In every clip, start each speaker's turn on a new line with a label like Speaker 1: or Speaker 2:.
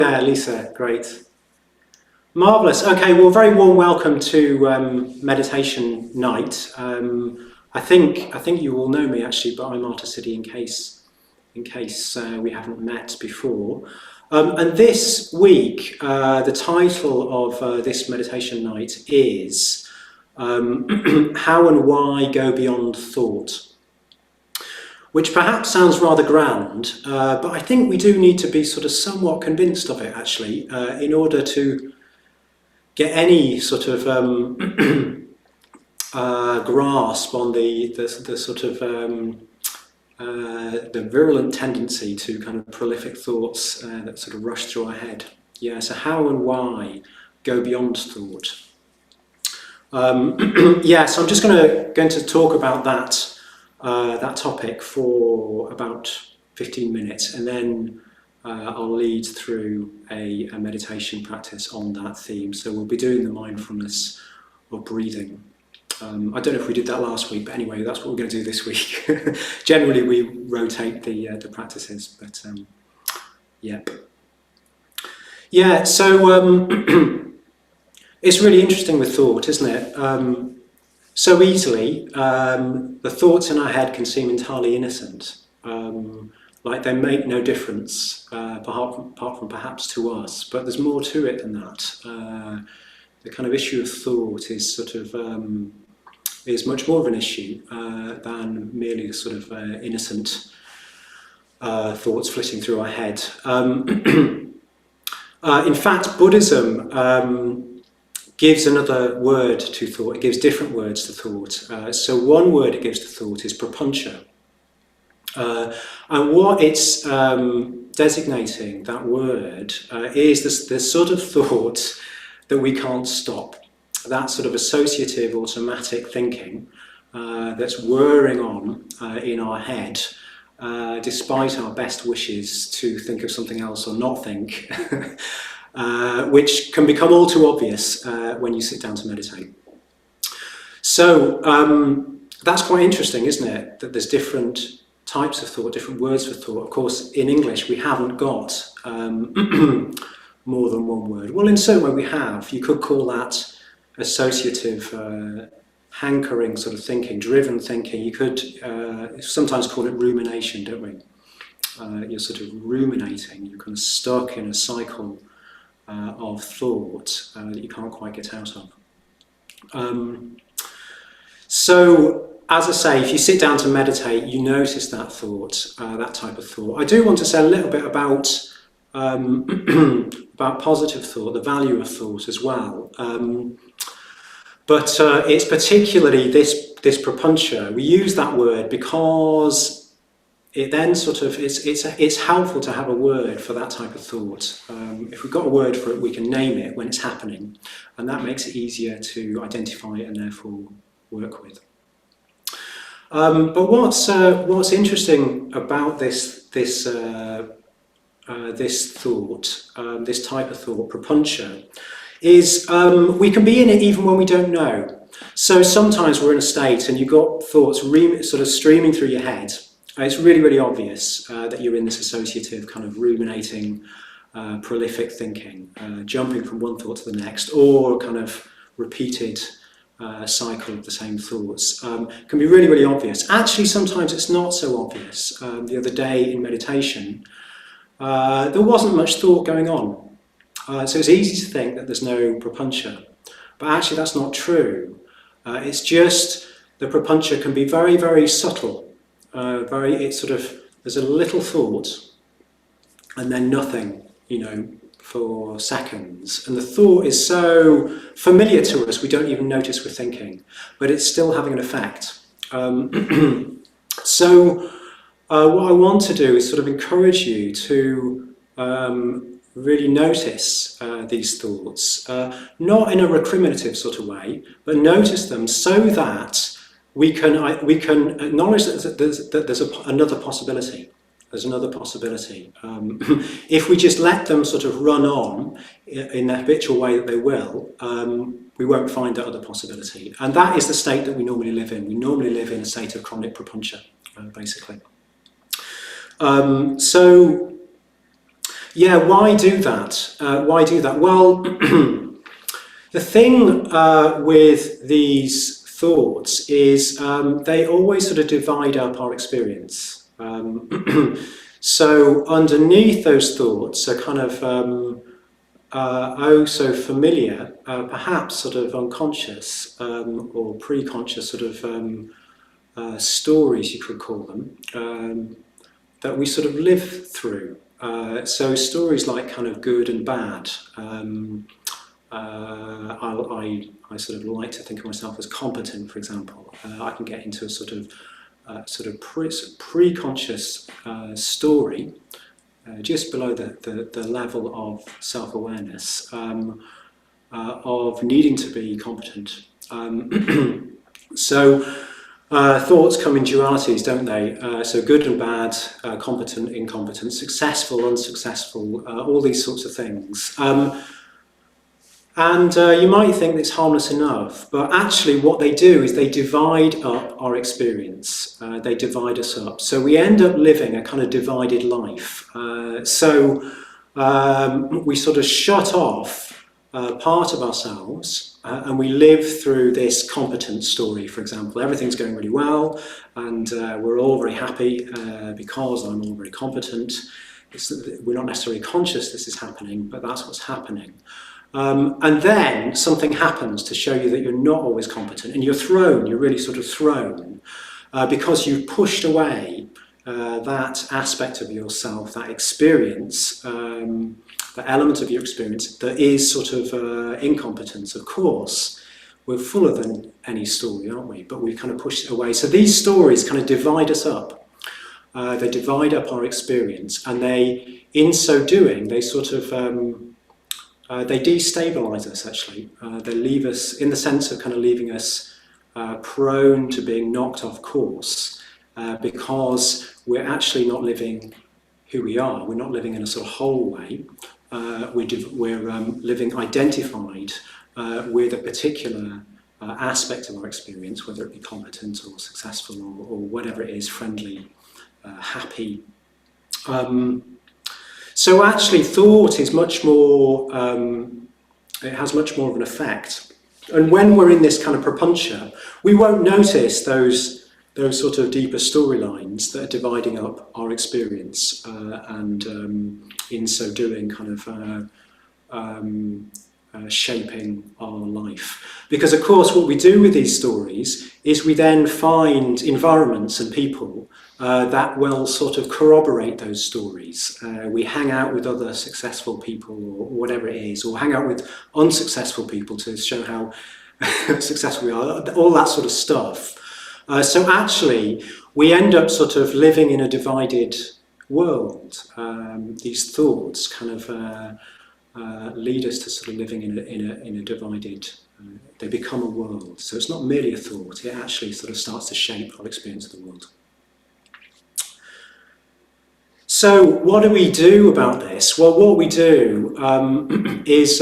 Speaker 1: Yeah, Lisa, great. Marvellous. Okay, well, very warm welcome to meditation night. I think you all know me actually, but I'm Arthasiddhi in case we haven't met before. And this week, the title of this meditation night is How and Why Go Beyond Thought, which perhaps sounds rather grand, but I think we do need to be sort of somewhat convinced of it actually, in order to get any sort of grasp on the sort of the virulent tendency to kind of prolific thoughts that sort of rush through our head. Yeah, so how and why go beyond thought. Yeah, so I'm just going to talk about that topic for about 15 minutes, and then I'll lead through a meditation practice on that theme. So we'll be doing the mindfulness of breathing. I don't know if we did that last week, but anyway, that's what we're going to do this week. Generally, we rotate the practices, but yep. Yeah, so it's really interesting with thought, isn't it? So easily, the thoughts in our head can seem entirely innocent. Like they make no difference, apart from perhaps to us, but there's more to it than that. The kind of issue of thought is sort of is much more of an issue than merely the sort of innocent thoughts flitting through our head. In fact, Buddhism gives another word to thought. It gives different words to thought. So one word it gives to thought is prapancha. And what it's designating, that word, is this sort of thought that we can't stop. That sort of associative, automatic thinking that's whirring on in our head, despite our best wishes to think of something else or not think, which can become all too obvious when you sit down to meditate. So that's quite interesting, isn't it? That there's different types of thought, different words for thought. Of course, in English, we haven't got more than one word. Well, in some way we have. You could call that associative, hankering sort of thinking, driven thinking. You could sometimes call it rumination, don't we? You're sort of ruminating. You're kind of stuck in a cycle of thought that you can't quite get out of. So, as I say, if you sit down to meditate, you notice that thought, that type of thought. I do want to say a little bit about positive thought, the value of thought as well. But it's particularly this prapancha. We use that word because it then sort of it's helpful to have a word for that type of thought. If we've got a word for it, we can name it when it's happening, and that makes it easier to identify it and therefore work with. But what's interesting about this thought, this type of thought, prapancha, is we can be in it even when we don't know. So sometimes we're in a state and you've got thoughts sort of streaming through your head. It's really, really obvious that you're in this associative kind of ruminating, prolific thinking, jumping from one thought to the next, or kind of repeated cycle of the same thoughts. Can be really, really obvious. Actually, sometimes it's not so obvious. The other day in meditation, there wasn't much thought going on. So it's easy to think that there's no prapancha. But actually that's not true. It's just the prapancha can be very, very subtle. There's a little thought and then nothing, for seconds. And the thought is so familiar to us, we don't even notice we're thinking. But it's still having an effect. So what I want to do is sort of encourage you to really notice these thoughts, not in a recriminative sort of way, but notice them so that we can acknowledge that there's another possibility. There's another possibility. If we just let them sort of run on in the habitual way that they will, we won't find that other possibility. And that is the state that we normally live in. We normally live in a state of chronic prapancha, basically. So Yeah, why do that? Why do that? Well, the thing with these thoughts is they always sort of divide up our experience. So underneath those thoughts are kind of oh so familiar, perhaps sort of unconscious or pre-conscious sort of stories, you could call them, that we sort of live through. So stories like kind of good and bad. I sort of like to think of myself as competent, for example. I can get into a sort of pre-conscious story just below the level of self-awareness of needing to be competent. So thoughts come in dualities, don't they? So good and bad, competent, incompetent, successful, unsuccessful, all these sorts of things. And you might think it's harmless enough, but actually what they do is they divide up our experience. They divide us up. So we end up living a kind of divided life. So we sort of shut off part of ourselves and we live through this competent story, for example. Everything's going really well and we're all very happy because I'm all very competent. We're not necessarily conscious this is happening, but that's what's happening. And then something happens to show you that you're not always competent and you're really sort of thrown because you've pushed away that aspect of yourself, that experience, that element of your experience that is sort of incompetence. Of course, we're fuller than any story, aren't we? But we kind of push it away. So these stories kind of divide us up. They divide up our experience and they, in so doing, they sort of they destabilize us, actually. They leave us, in the sense of kind of leaving us prone to being knocked off course because we're actually not living who we are. We're not living in a sort of whole way. We're living identified with a particular aspect of our experience, whether it be competent or successful or whatever it is, friendly, happy. So actually thought is much more, it has much more of an effect. And when we're in this kind of propuntia, we won't notice those sort of deeper storylines that are dividing up our experience and in so doing kind of shaping our life. Because of course what we do with these stories is we then find environments and people that will sort of corroborate those stories. We hang out with other successful people or whatever it is, or hang out with unsuccessful people to show how successful we are, all that sort of stuff. So actually, we end up sort of living in a divided world. These thoughts kind of lead us to sort of living in a divided, they become a world. So it's not merely a thought, it actually sort of starts to shape our experience of the world. So what do we do about this? Well, what we do is,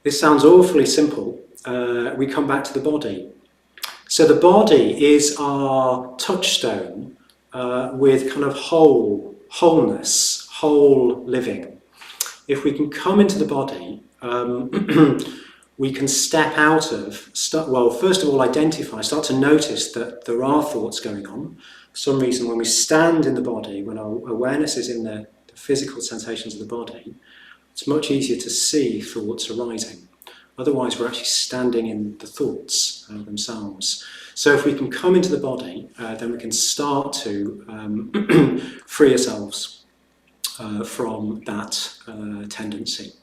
Speaker 1: this sounds awfully simple, we come back to the body. So the body is our touchstone with kind of wholeness, whole living. If we can come into the body, we can step out of, well, first of all, identify, start to notice that there are thoughts going on. For some reason, when we stand in the body, when our awareness is in the physical sensations of the body, it's much easier to see thoughts arising. Otherwise, we're actually standing in the thoughts themselves. So if we can come into the body, then we can start to free ourselves from that tendency.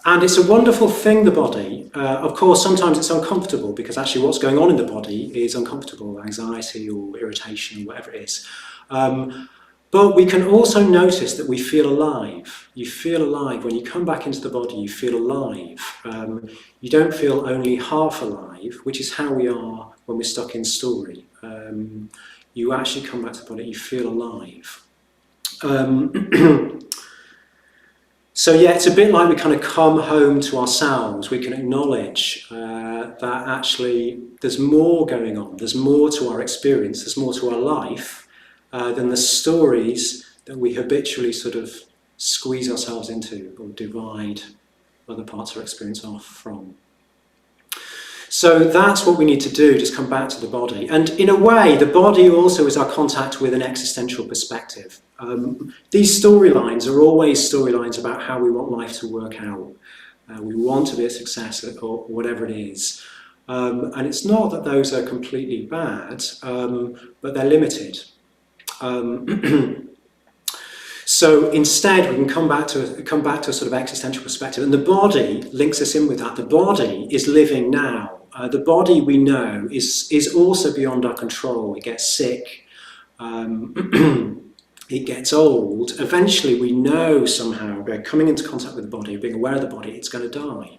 Speaker 1: And it's a wonderful thing, the body. Of course, sometimes it's uncomfortable because actually what's going on in the body is uncomfortable, anxiety or irritation or whatever it is. But we can also notice that we feel alive. You feel alive. When you come back into the body, you feel alive. You don't feel only half alive, which is how we are when we're stuck in story. You actually come back to the body, you feel alive. So yeah, it's a bit like we kind of come home to ourselves. We can acknowledge that actually there's more going on. There's more to our experience. There's more to our life than the stories that we habitually sort of squeeze ourselves into or divide other parts of our experience off from. So that's what we need to do, just come back to the body. And in a way, the body also is our contact with an existential perspective. These storylines are always storylines about how we want life to work out. We want to be a success or whatever it is. And it's not that those are completely bad, but they're limited. So instead, we can come back to a sort of existential perspective, and the body links us in with that. The body is living now. The body, we know, is also beyond our control. It gets sick. It gets old. Eventually, we know somehow, by coming into contact with the body, being aware of the body, it's going to die.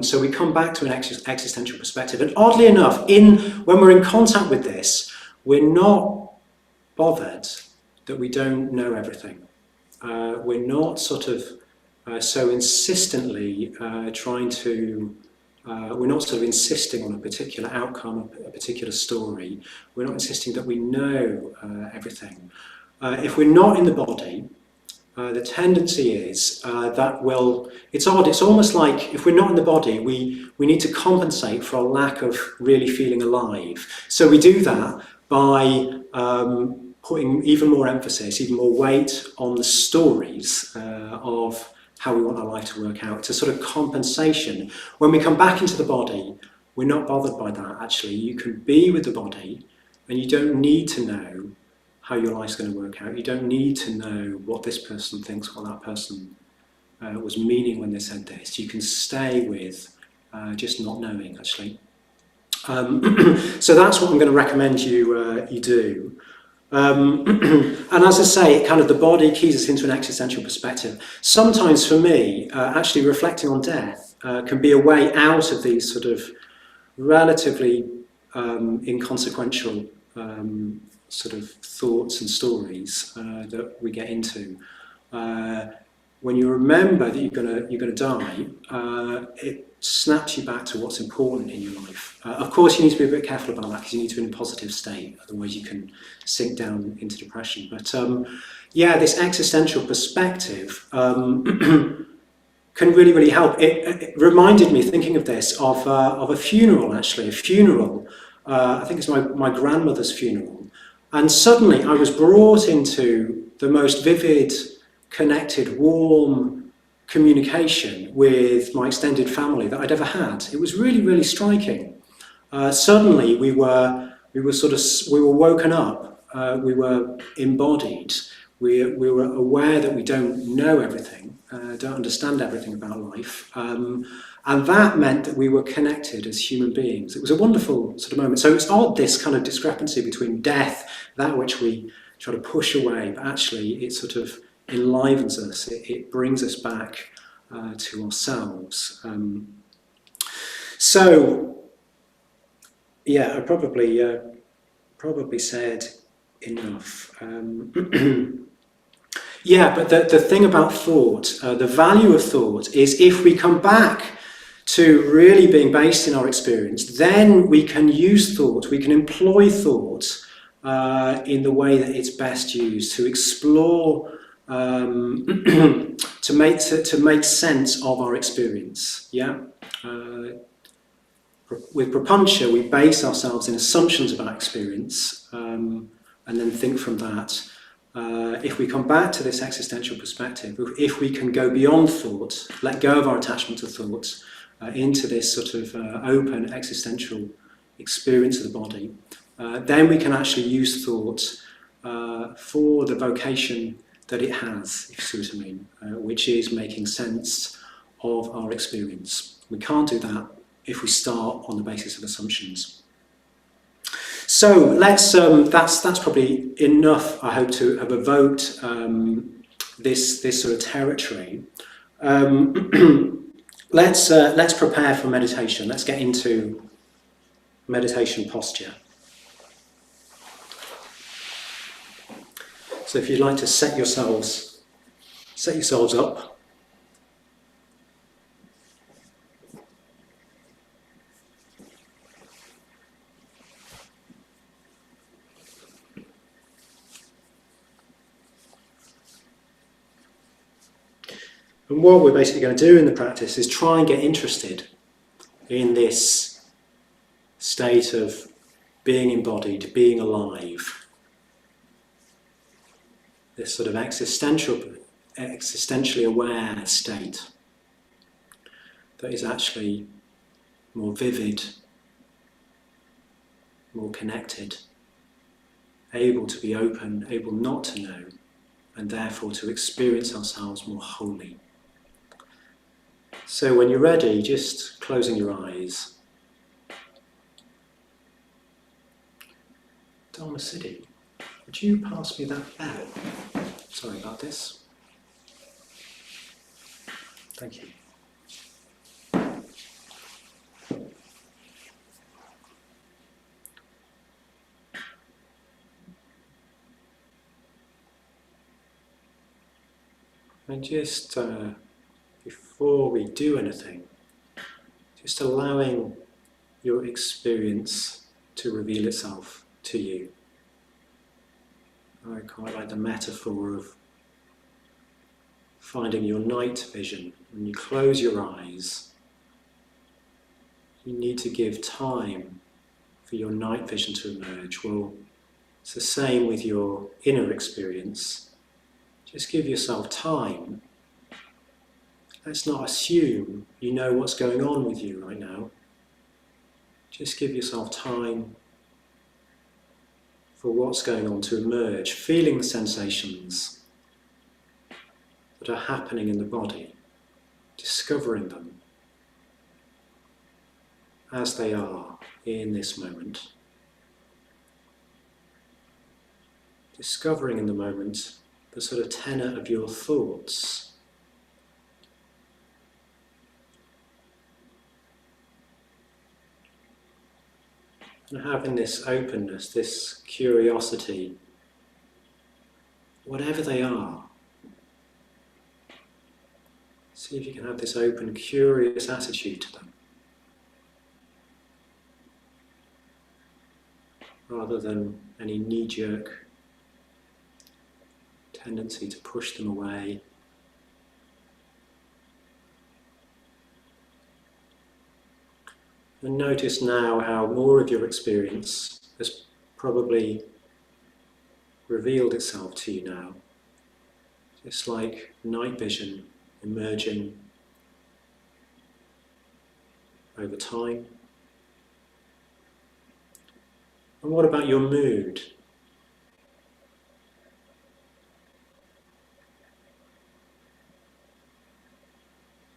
Speaker 1: So we come back to an existential perspective. And oddly enough, when we're in contact with this, we're not bothered that we don't know everything. We're not sort of so insistently trying to, we're not sort of insisting on a particular outcome, a particular story. We're not insisting that we know everything. If we're not in the body, the tendency is that, well, it's odd, it's almost like if we're not in the body, we need to compensate for a lack of really feeling alive. So we do that by putting even more emphasis, even more weight on the stories of how we want our life to work out. It's a sort of compensation. When we come back into the body, we're not bothered by that, actually. You can be with the body, and you don't need to know how your life's going to work out. You don't need to know what this person thinks, what that person was meaning when they said this. You can stay with just not knowing, actually. So that's what I'm going to recommend you do. And as I say, kind of the body keys us into an existential perspective. Sometimes for me, actually reflecting on death can be a way out of these sort of relatively inconsequential sort of thoughts and stories that we get into. When you remember that you're gonna die, it snaps you back to what's important in your life. Of course, you need to be a bit careful about that because you need to be in a positive state, otherwise you can sink down into depression. But yeah, this existential perspective can really, really help. It reminded me, thinking of this, of a funeral, actually. A funeral, I think it's my grandmother's funeral. And suddenly I was brought into the most vivid, connected, warm communication with my extended family that I'd ever had. It was really, really striking. Suddenly we were woken up, we were embodied, we were aware that we don't know everything, don't understand everything about life, and that meant that we were connected as human beings. It was a wonderful sort of moment. So it's odd, this kind of discrepancy between death, that which we try to push away, but actually it sort of enlivens us, it brings us back to ourselves. So, yeah, I probably said enough. Yeah, but the thing about thought, the value of thought is if we come back to really being based in our experience, then we can use thought, we can employ thought in the way that it's best used to explore, to make sense of our experience. Yeah, with propuncture, we base ourselves in assumptions about experience, and then think from that. If we come back to this existential perspective, if we can go beyond thought, let go of our attachment to thought, into this sort of open existential experience of the body, then we can actually use thought for the vocation that it has, if you see what I mean, which is making sense of our experience. We can't do that if we start on the basis of assumptions. So let's. That's probably enough. I hope to have evoked this sort of territory. Let's prepare for meditation. Let's get into meditation posture. So if you'd like to set yourselves up. And what we're basically going to do in the practice is try and get interested in this state of being embodied, being alive. This sort of existentially aware state that is actually more vivid, more connected, able to be open, able not to know, and therefore to experience ourselves more wholly. So when you're ready, just closing your eyes. Arthasiddhi, would you pass me that bell? Sorry about this. Thank you. And just before we do anything, just allowing your experience to reveal itself to you. I quite like the metaphor of finding your night vision. When you close your eyes, you need to give time for your night vision to emerge. Well, it's the same with your inner experience. Just give yourself time. Let's not assume you know what's going on with you right now. Just give yourself time for what's going on to emerge, feeling the sensations that are happening in the body, discovering them as they are in this moment. Discovering in the moment the sort of tenor of your thoughts. And having this openness, this curiosity, whatever they are. See if you can have this open, curious attitude to them, rather than any knee-jerk tendency to push them away. And notice now how more of your experience has probably revealed itself to you now. It's like night vision emerging over time. And what about your mood?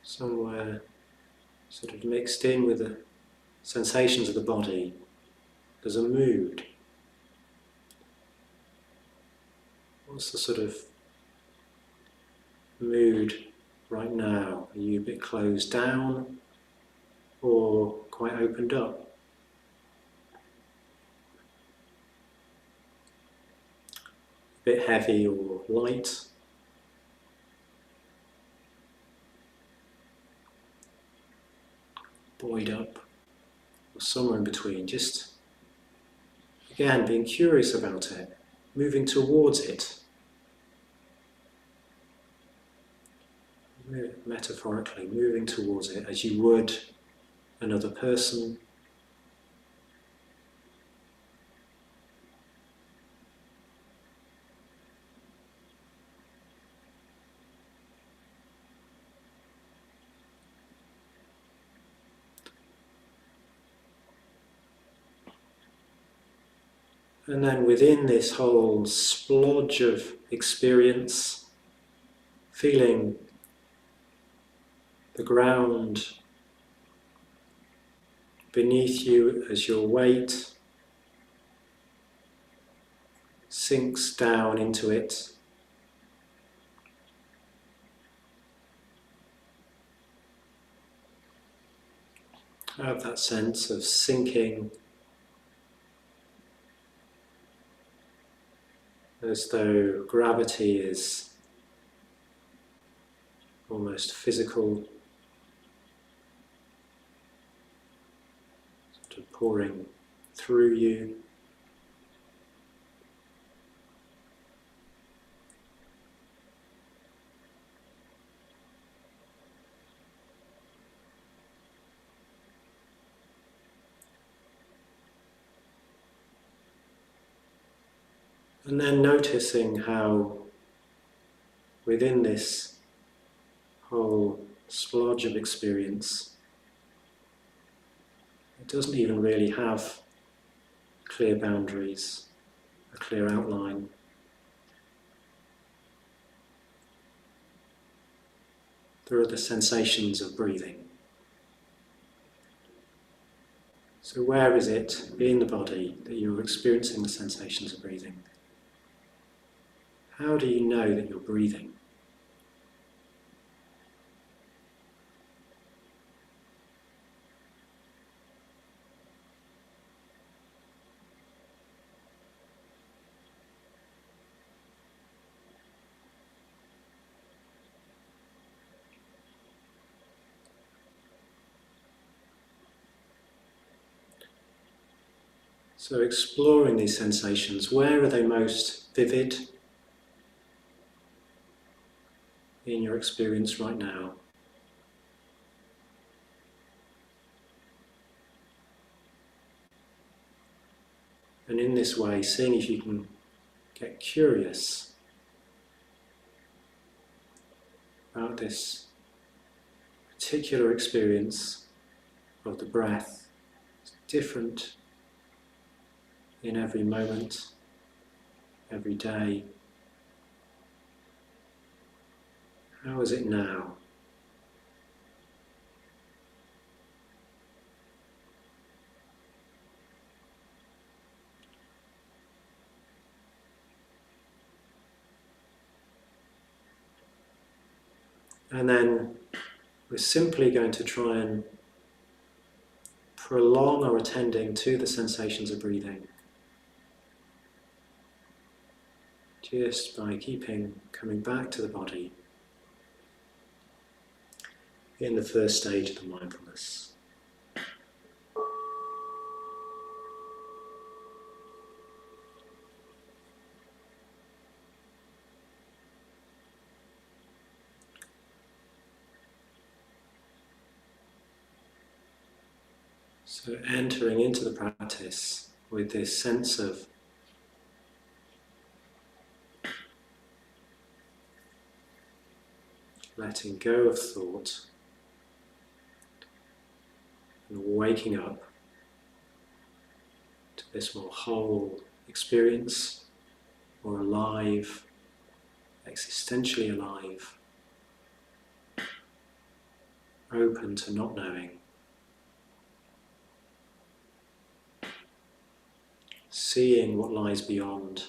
Speaker 1: Somewhere sort of mixed in with the sensations of the body, there's a mood. What's the sort of mood right now? Are you a bit closed down or quite opened up? A bit heavy or light? Buoyed up? Or somewhere in between? Just, again, being curious about it, moving towards it. Metaphorically, moving towards it as you would another person. And then within this whole splodge of experience, feeling the ground beneath you as your weight sinks down into it. Have that sense of sinking, as though gravity is almost physical, sort of pouring through you. And then noticing how within this whole splodge of experience, it doesn't even really have clear boundaries, a clear outline. There are the sensations of breathing. So where is it in the body that you're experiencing the sensations of breathing? How do you know that you're breathing? So exploring these sensations, where are they most vivid in your experience right now? And in this way, seeing if you can get curious about this particular experience of the breath. It's different in every moment, every day. How is it now? And then we're simply going to try and prolong our attending to the sensations of breathing, just by coming back to the body in the first stage of the mindfulness. So entering into the practice with this sense of letting go of thought and waking up to this more whole experience, more alive, existentially alive, open to not knowing, seeing what lies beyond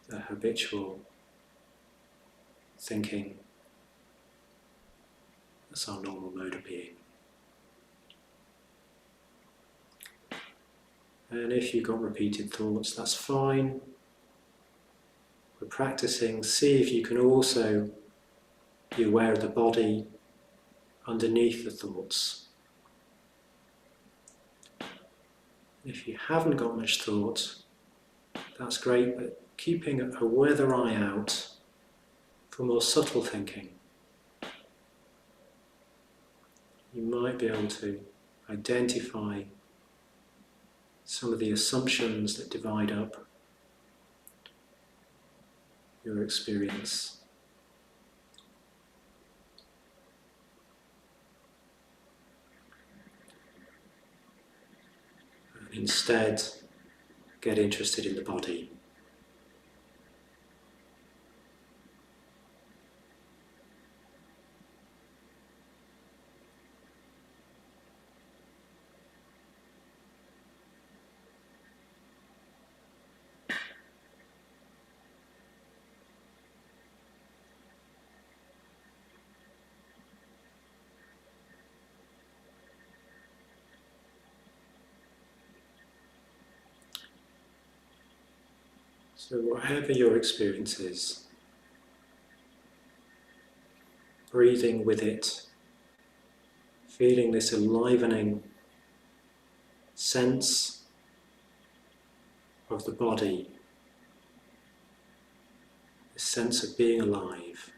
Speaker 1: the habitual thinking. That's our normal mode of being. And if you've got repeated thoughts, that's fine. We're practicing. See if you can also be aware of the body underneath the thoughts. If you haven't got much thought, that's great, but keeping a weather eye out for more subtle thinking. You might be able to identify some of the assumptions that divide up your experience. And instead, get interested in the body. So whatever your experience is, breathing with it, feeling this enlivening sense of the body, this sense of being alive.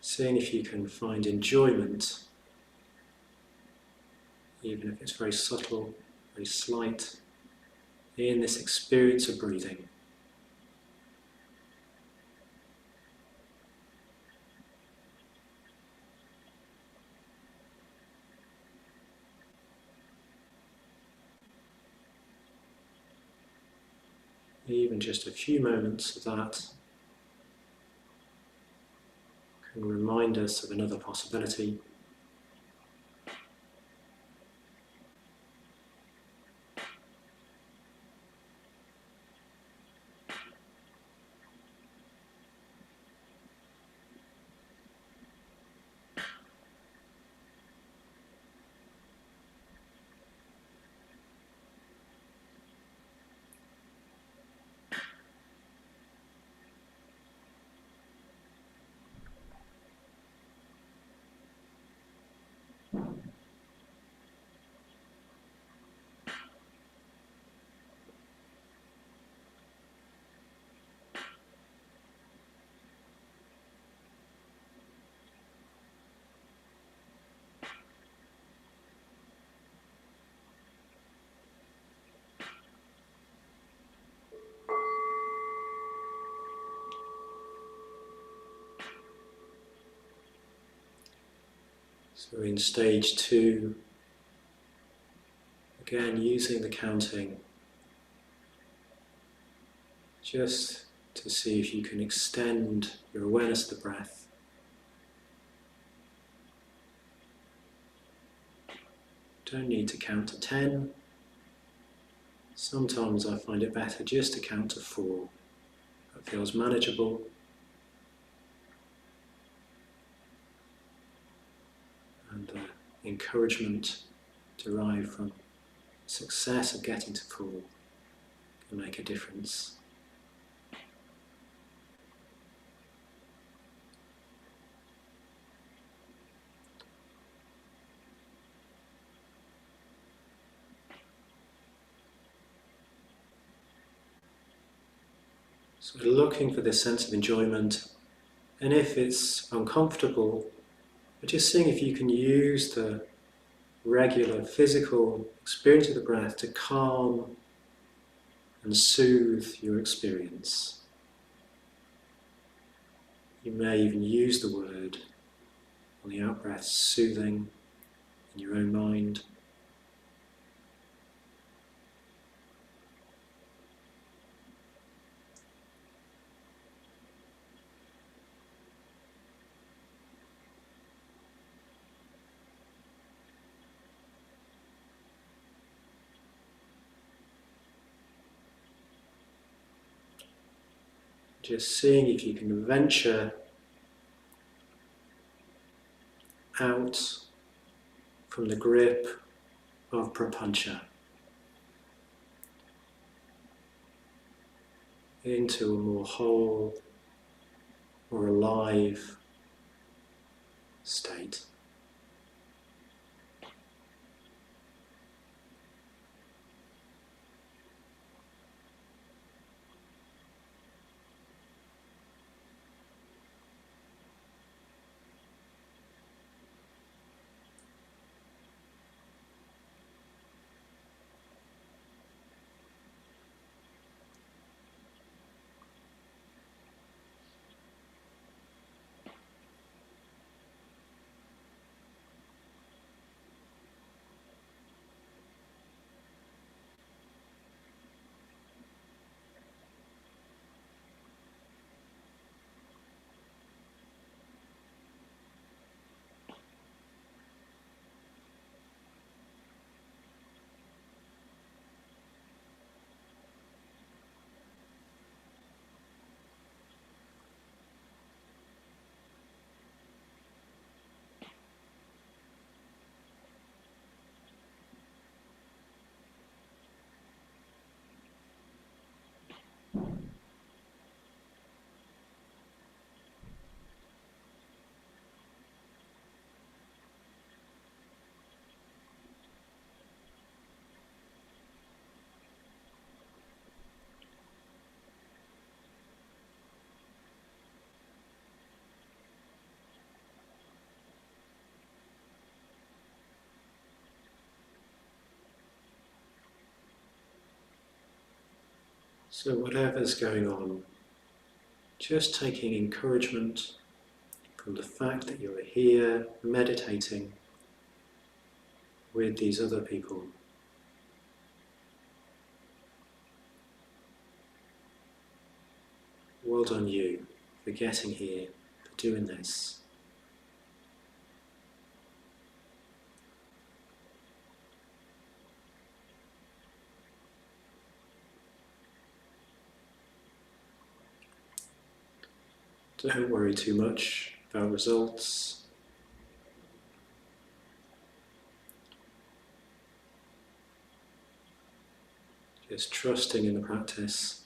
Speaker 1: Seeing if you can find enjoyment even if it's very subtle, very slight, in this experience of breathing. Even just a few moments of that can remind us of another possibility. So in stage 2, again using the counting, just to see if you can extend your awareness of the breath. Don't need to count to 10. Sometimes I find it better just to count to 4. That feels manageable. And encouragement derived from success of getting to 4 can make a difference. So we're looking for this sense of enjoyment, and if it's uncomfortable, we're just seeing if you can use the regular physical experience of the breath to calm and soothe your experience. You may even use the word on the out-breath, soothing, in your own mind. Just seeing if you can venture out from the grip of prapancha into a more whole or alive state. So whatever's going on, just taking encouragement from the fact that you're here meditating with these other people. Well done you for getting here, for doing this. Don't worry too much about results. Just trusting in the practice,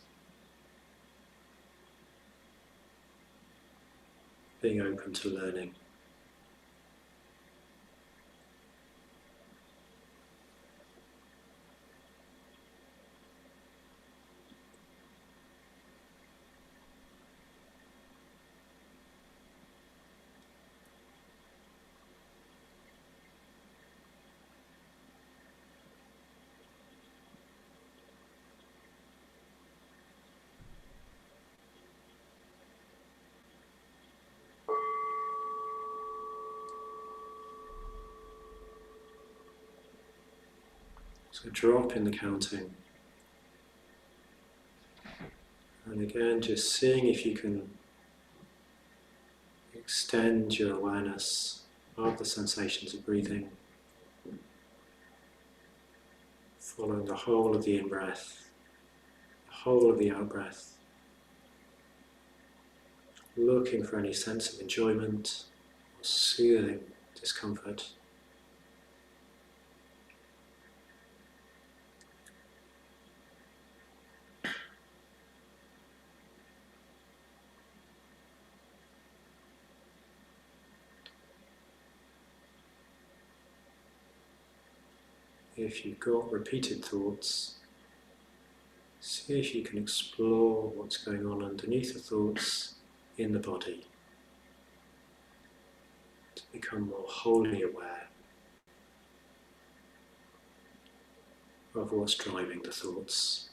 Speaker 1: being open to learning. So drop in the counting. And again, just seeing if you can extend your awareness of the sensations of breathing, following the whole of the in-breath, the whole of the out-breath, looking for any sense of enjoyment or soothing discomfort. If you've got repeated thoughts, see if you can explore what's going on underneath the thoughts in the body, to become more wholly aware of what's driving the thoughts.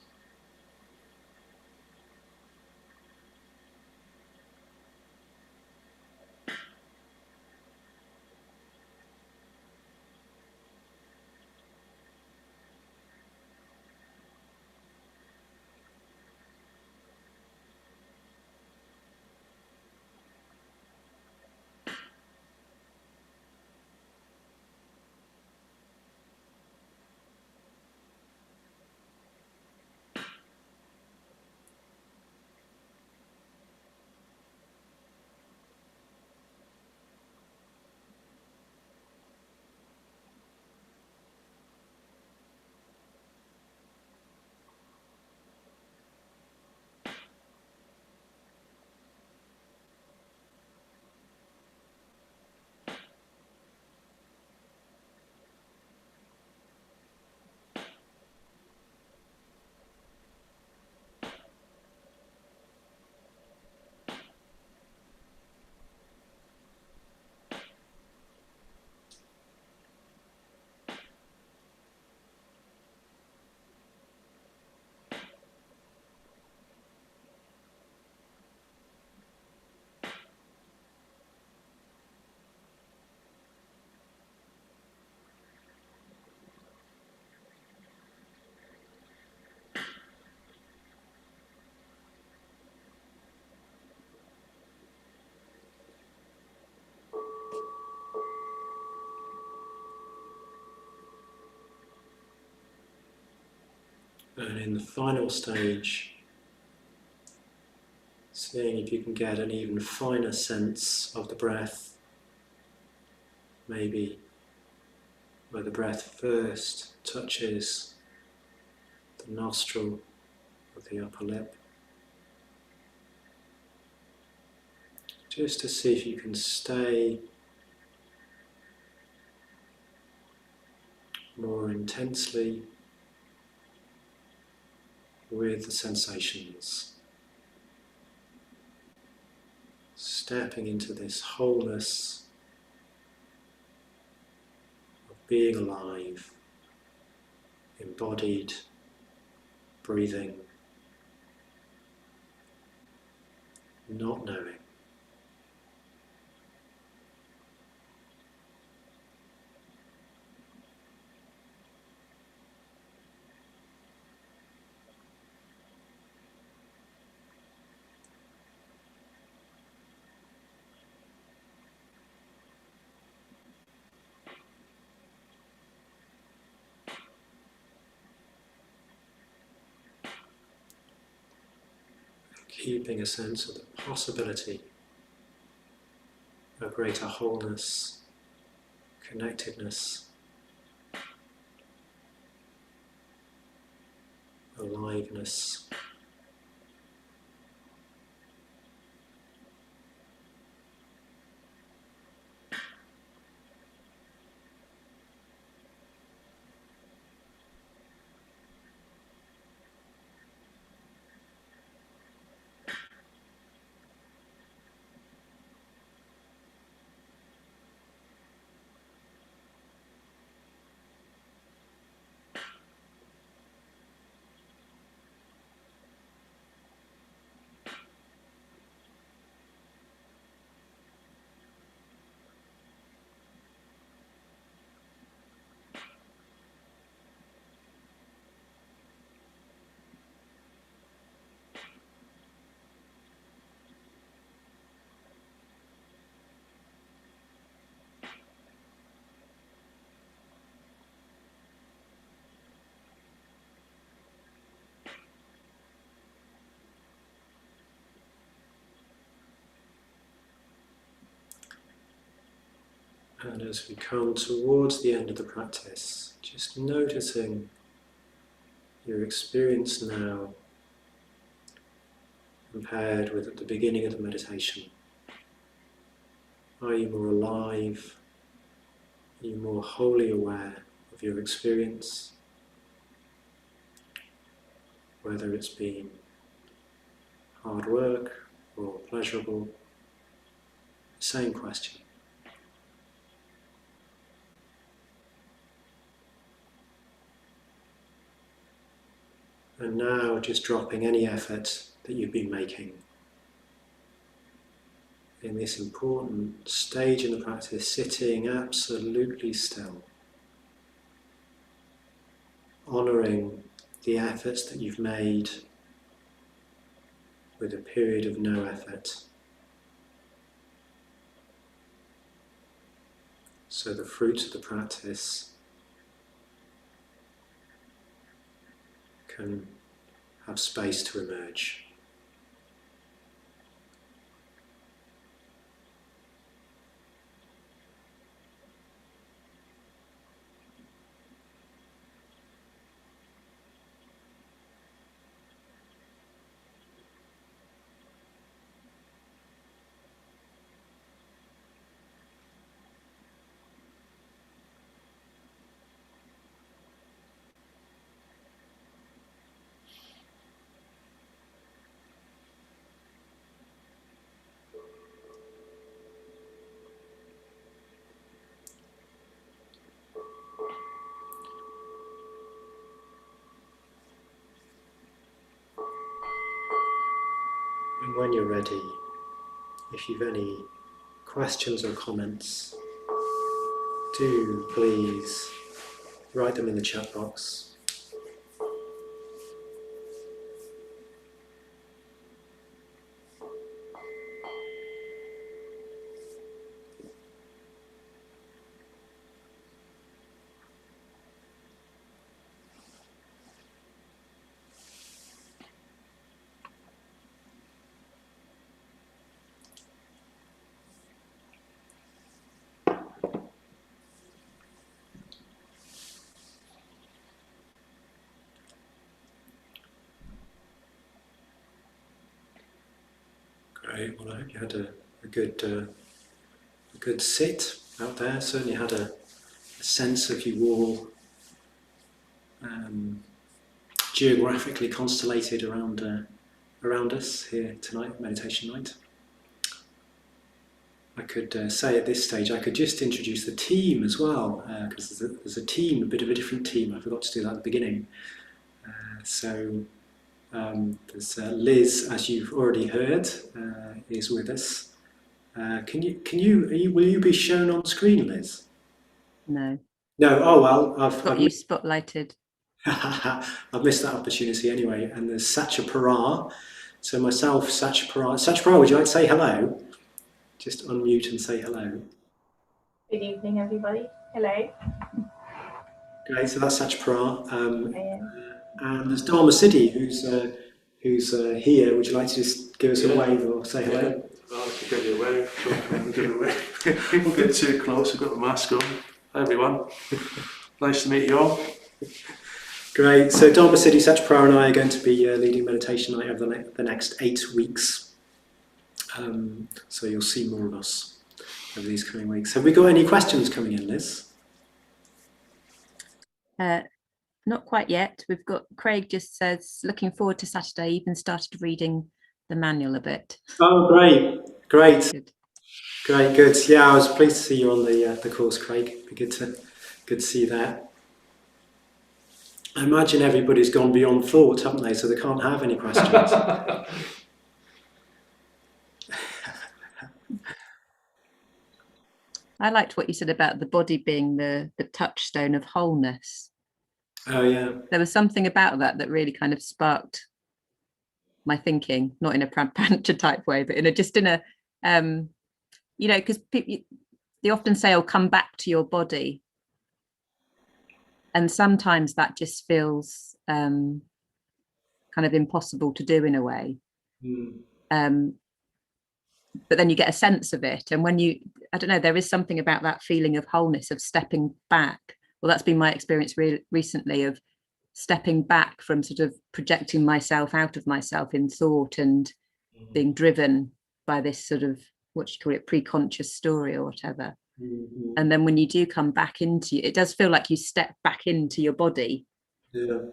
Speaker 1: And in the final stage, seeing if you can get an even finer sense of the breath, maybe where the breath first touches the nostril of the upper lip, just to see if you can stay more intensely with the sensations, stepping into this wholeness of being alive, embodied, breathing, not knowing. Keeping a sense of the possibility of greater wholeness, connectedness, aliveness. And as we come towards the end of the practice, just noticing your experience now compared with at the beginning of the meditation. Are you more alive? Are you more wholly aware of your experience? Whether it's been hard work or pleasurable, same question. And now just dropping any effort that you've been making in this important stage in the practice, sitting absolutely still, honouring the efforts that you've made with a period of no effort. So the fruits of the practice can have space to emerge. And when you're ready, if you've any questions or comments, do please write them in the chat box. Great. Well, I hope you had a good sit out there. Certainly had a sense of you all geographically constellated around us here tonight, meditation night. I could say at this stage, I could just introduce the team as well, because there's a team, a bit of a different team. I forgot to do that at the beginning. So There's Liz, as you've already heard, is with us. Will you be shown on screen, Liz?
Speaker 2: No.
Speaker 1: No. Oh well,
Speaker 2: Got you spotlighted.
Speaker 1: I've missed that opportunity anyway. And there's Sacha Parar. So myself, Sacha Parar. Sacha Parar, would you like to say hello? Just unmute and say hello.
Speaker 3: Good evening, everybody. Hello.
Speaker 1: Great. So that's Sacha Parar. And there's Arthasiddhi, who's here. Would you like to just give us a wave or say hello?
Speaker 4: Well, I can give you a wave. We'll get too close. I've got the mask on. Hi, everyone. Nice to meet you all.
Speaker 1: Great. So Arthasiddhi, Sacha Parar and I are going to be leading meditation night over the next 8 weeks. So you'll see more of us over these coming weeks. Have we got any questions coming in, Liz?
Speaker 2: Not quite yet. We've got Craig just says, looking forward to Saturday, even started reading the manual a bit.
Speaker 1: Oh, great.
Speaker 2: Good.
Speaker 1: Great, good. Yeah, I was pleased to see you on the course, Craig. It'd be good to see that. I imagine everybody's gone beyond thought, haven't they? So they can't have any questions.
Speaker 2: I liked what you said about the body being the touchstone of wholeness.
Speaker 1: Oh, yeah.
Speaker 2: There was something about that really kind of sparked my thinking, not in a Prampancha type way, but because they often say, "Oh, come back to your body," and sometimes that just feels kind of impossible to do in a way. But then you get a sense of it, and when I don't know, there is something about that feeling of wholeness, of stepping back. Well, that's been my experience recently, of stepping back from sort of projecting myself out of myself in thought and being driven by this sort of, what do you call it, pre-conscious story or whatever. And then when you do come back into it, does feel like you step back into your body. It's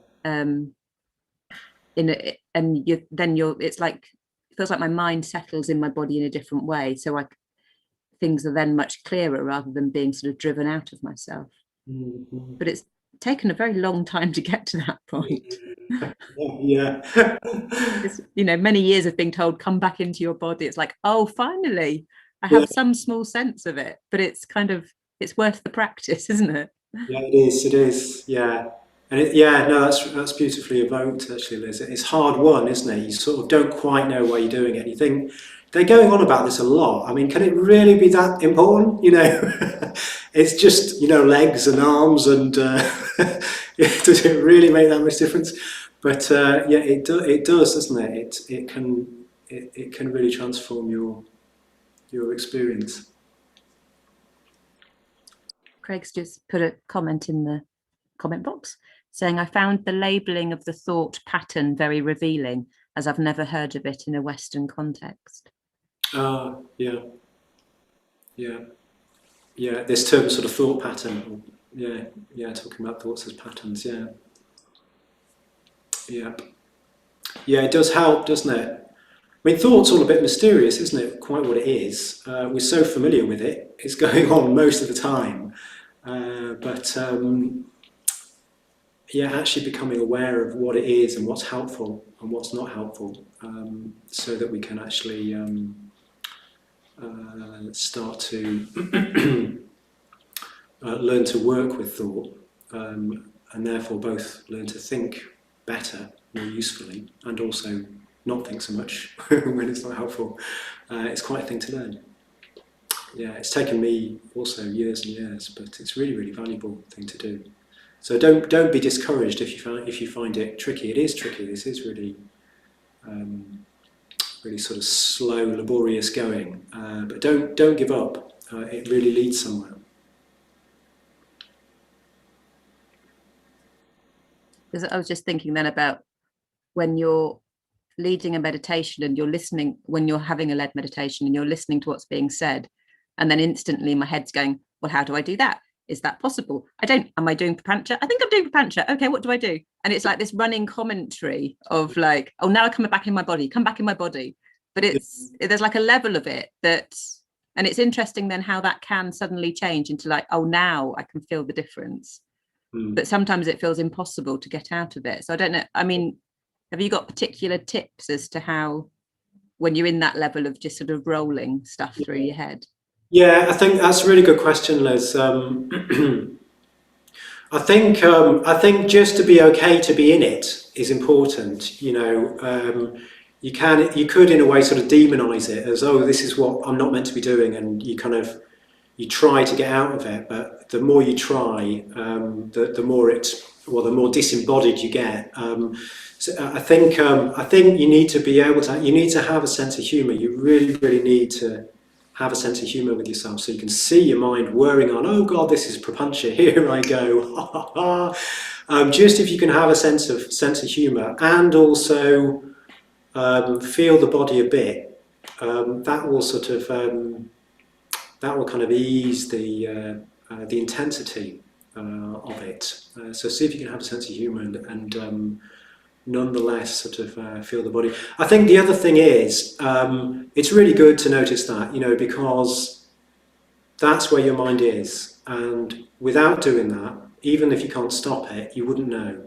Speaker 2: like, it feels like my mind settles in my body in a different way. So things are then much clearer rather than being sort of driven out of myself. But it's taken a very long time to get to that point.
Speaker 1: Yeah.
Speaker 2: It's, many years of being told, come back into your body. It's like, oh, finally, I have some small sense of it, but it's worth the practice, isn't it?
Speaker 1: Yeah, it is. Yeah. And that's beautifully evoked, actually, Liz. It's hard won, isn't it? You sort of don't quite know why you're doing it. You think, they're going on about this a lot. I mean, can it really be that important? It's just, legs and arms, and does it really make that much difference? But it does, doesn't it? It can really transform your experience.
Speaker 2: Craig's just put a comment in the comment box saying, I found the labelling of the thought pattern very revealing, as I've never heard of it in a Western context.
Speaker 1: Yeah. This term, sort of thought pattern. Yeah. Talking about thoughts as patterns. Yeah. It does help, doesn't it? I mean, thought's all a bit mysterious, isn't it? Quite what it is. We're so familiar with it. It's going on most of the time. Actually becoming aware of what it is and what's helpful and what's not helpful, so that we can actually start to learn to work with thought, and therefore both learn to think better, more usefully, and also not think so much when it's not helpful. It's quite a thing to learn. Yeah, it's taken me also years and years, but it's really, really valuable thing to do. So don't be discouraged if you find it tricky. It is tricky. This is really really sort of slow, laborious going. But don't give up. It really leads somewhere.
Speaker 2: I was just thinking then about when you're leading a meditation and you're listening, when you're having a led meditation and you're listening to what's being said, and then instantly my head's going, well, how do I do that? Is that possible? Am I doing Prampancha? I think I'm doing Prampancha. Okay, what do I do? And it's like this running commentary of like, oh, now I come back in my body, come back in my body. But there's like a level of it and it's interesting then how that can suddenly change into like, oh, now I can feel the difference. But sometimes it feels impossible to get out of it. So I don't know. I mean, have you got particular tips as to how, when you're in that level of just sort of rolling stuff through your head?
Speaker 1: Yeah, I think that's a really good question, Liz. I think just to be okay to be in it is important. You know, you could in a way sort of demonize it as, oh, this is what I'm not meant to be doing, and you try to get out of it. But the more you try, the more disembodied you get. So I think you need to be able to. You need to have a sense of humour. You really need to have a sense of humour with yourself, so you can see your mind whirring on. Oh God, this is prapancha. Here I go. Just if you can have a sense of humour, and also feel the body a bit, that will sort of that will kind of ease the intensity of it. So see if you can have a sense of humour and nonetheless sort of feel the body. I think the other thing is, it's really good to notice that, you know, because that's where your mind is, and without doing that, even if you can't stop it, you wouldn't know.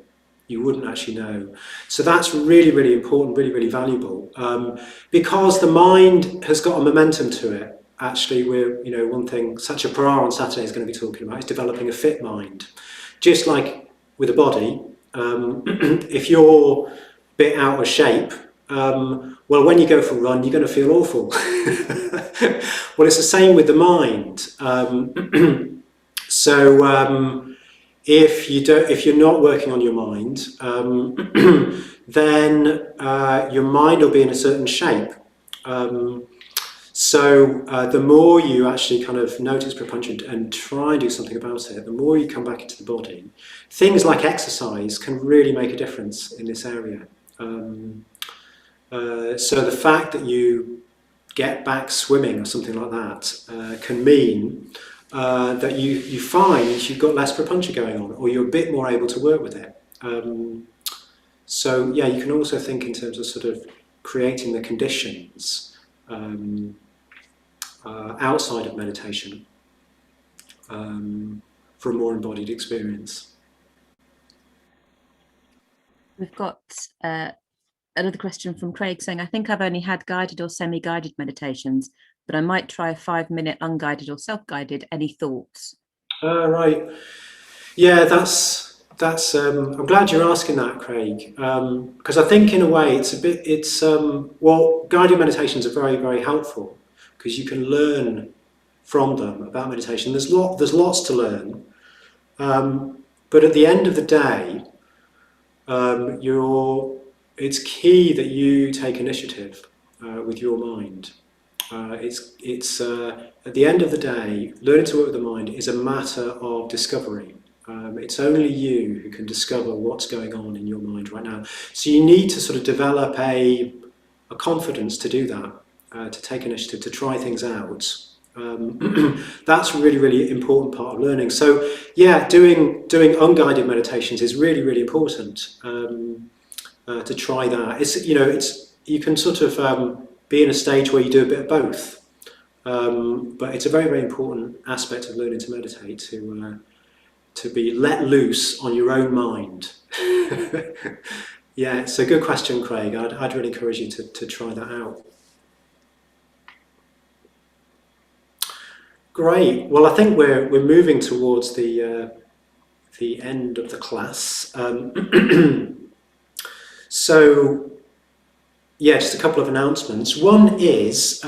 Speaker 1: You wouldn't actually know. So that's really important, really valuable, because the mind has got a momentum to it. Actually, we're, you know, one thing Satyaprara on Saturday is going to be talking about is developing a fit mind. Just like with a body, if you're a bit out of shape, well, when you go for a run, you're going to feel awful. Well, it's the same with the mind. If you're not working on your mind, then your mind will be in a certain shape. The more you actually kind of notice prapancha and try and do something about it, the more you come back into the body. Things like exercise can really make a difference in this area. So the fact that you get back swimming or something like that can mean that you find you've got less prapancha going on, or you're a bit more able to work with it. So yeah, you can also think in terms of sort of creating the conditions outside of meditation for a more embodied experience.
Speaker 2: We've got another question from Craig saying, I think I've only had guided or semi-guided meditations, but I might try a 5-minute unguided or self-guided. Any thoughts?
Speaker 1: Right. Yeah, that's. I'm glad you're asking that, Craig, because I think in a way well, guided meditations are very helpful because you can learn from them about meditation. There's lots to learn, but at the end of the day, it's key that you take initiative with your mind. It's at the end of the day, learning to work with the mind is a matter of discovery. It's only you who can discover what's going on in your mind right now. So you need to sort of develop a confidence to do that, to take initiative, to try things out. That's a really important part of learning. So yeah, doing unguided meditations is really important to try that. You can sort of be in a stage where you do a bit of both, but it's a very important aspect of learning to meditate to be let loose on your own mind. Yeah, it's a good question, Craig. I'd really encourage you to try that out. Great. Well, I think we're moving towards the end of the class. So, yeah, just a couple of announcements. One is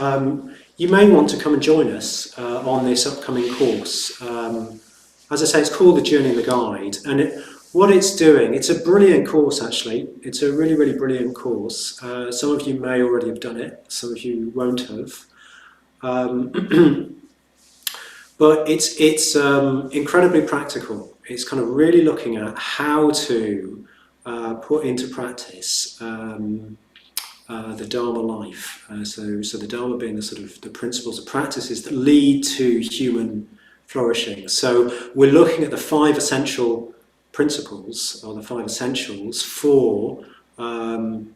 Speaker 1: you may want to come and join us on this upcoming course. As I say, it's called The Journey and the Guide, and what it's doing, it's a brilliant course actually. It's a really brilliant course. Some of you may already have done it, some of you won't have. But it's incredibly practical. It's kind of really looking at how to put into practice the Dharma life. So the Dharma being the sort of the principles, the practices that lead to human flourishing. So we're looking at the 5 essential principles, or the 5 essentials for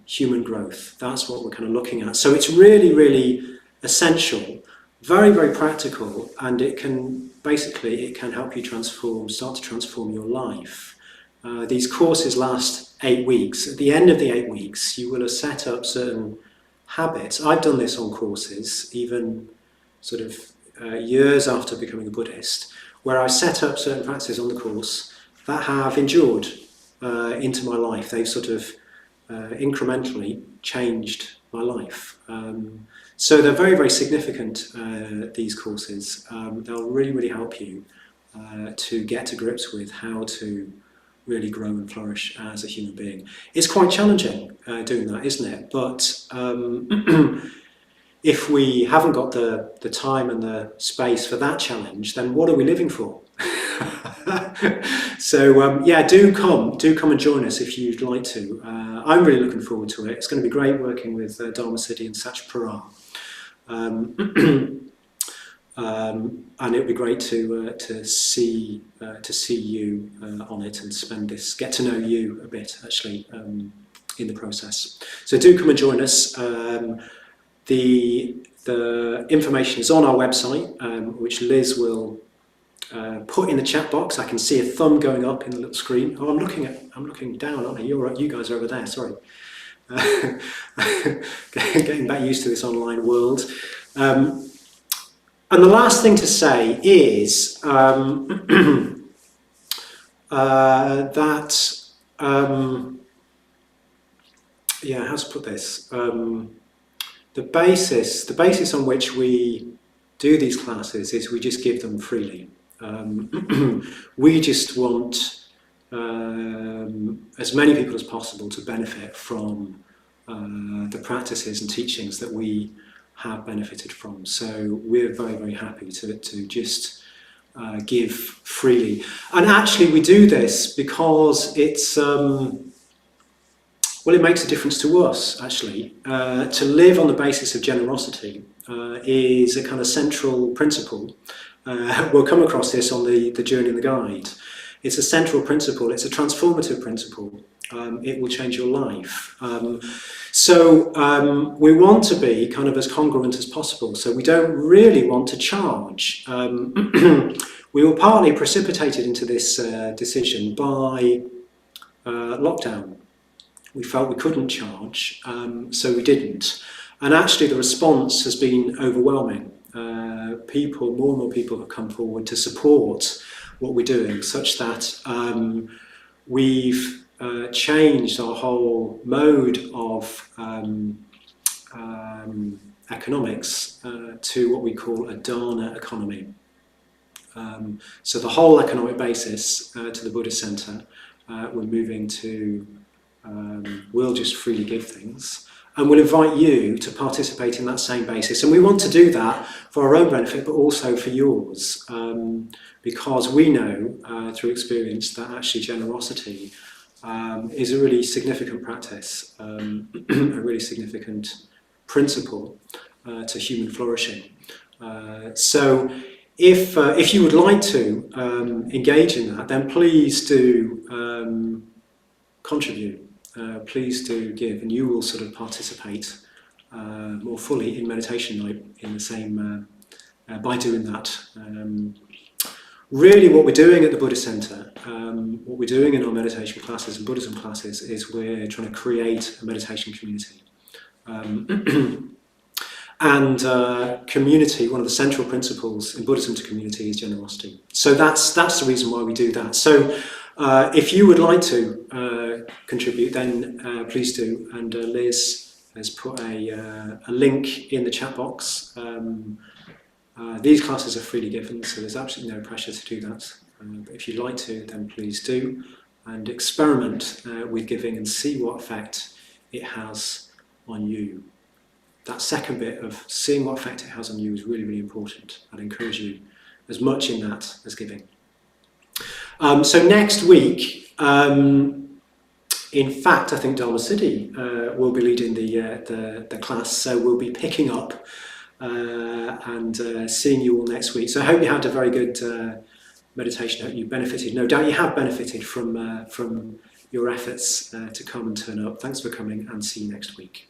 Speaker 1: human growth. That's what we're kind of looking at. So it's really essential, very practical, and it can help you start to transform your life. These courses last 8 weeks. At the end of the 8 weeks, you will have set up certain habits. I've done this on courses, even sort of years after becoming a Buddhist, where I set up certain practices on the course that have endured into my life. They've sort of incrementally changed my life. So they're very, very significant, these courses. They'll really, really help you to get to grips with how to really grow and flourish as a human being. It's quite challenging doing that, isn't it? But if we haven't got the time and the space for that challenge, then what are we living for? So yeah, do come and join us if you'd like to. I'm really looking forward to it. It's going to be great working with Arthasiddhi and Satchipara. And it'd be great to see you on it and get to know you a bit actually in the process. So do come and join us. The information is on our website, which Liz will put in the chat box. I can see a thumb going up in the little screen. Oh, I'm looking down, aren't I? You guys are over there. Sorry. Getting back used to this online world. And the last thing to say is that how to put this? The basis on which we do these classes is we just give them freely. We just want as many people as possible to benefit from the practices and teachings that we have benefited from. So we're very, very happy to just give freely. And actually we do this because it's well, it makes a difference to us, actually. To live on the basis of generosity is a kind of central principle. We'll come across this on the journey and the guide. It's a central principle, it's a transformative principle. It will change your life. So we want to be kind of as congruent as possible. So we don't really want to charge. We were partly precipitated into this decision by lockdown. We felt we couldn't charge, so we didn't. And actually the response has been overwhelming. More and more people have come forward to support what we're doing, such that we've changed our whole mode of economics to what we call a dana economy. So the whole economic basis to the Buddhist Centre, we're moving to we'll just freely give things. And we'll invite you to participate in that same basis. And we want to do that for our own benefit, but also for yours. Because we know through experience that actually generosity is a really significant practice, a really significant principle to human flourishing. So if you would like to engage in that, then please do contribute. Please do give, and you will sort of participate more fully in meditation night in the same by doing that. Really, what we're doing at the Buddhist Centre, what we're doing in our meditation classes and Buddhism classes, is we're trying to create a meditation community. And community, one of the central principles in Buddhism to community is generosity. So that's the reason why we do that. So if you would like to contribute, then please do. And Liz has put a link in the chat box. These classes are freely given, so there's absolutely no pressure to do that. But if you'd like to, then please do. And experiment with giving and see what effect it has on you. That second bit of seeing what effect it has on you is really, really important. I'd encourage you as much in that as giving. So next week, in fact, I think Arthasiddhi will be leading the class, so we'll be picking up and seeing you all next week. So I hope you had a very good meditation. I hope you benefited. No doubt you have benefited from your efforts to come and turn up. Thanks for coming, and see you next week.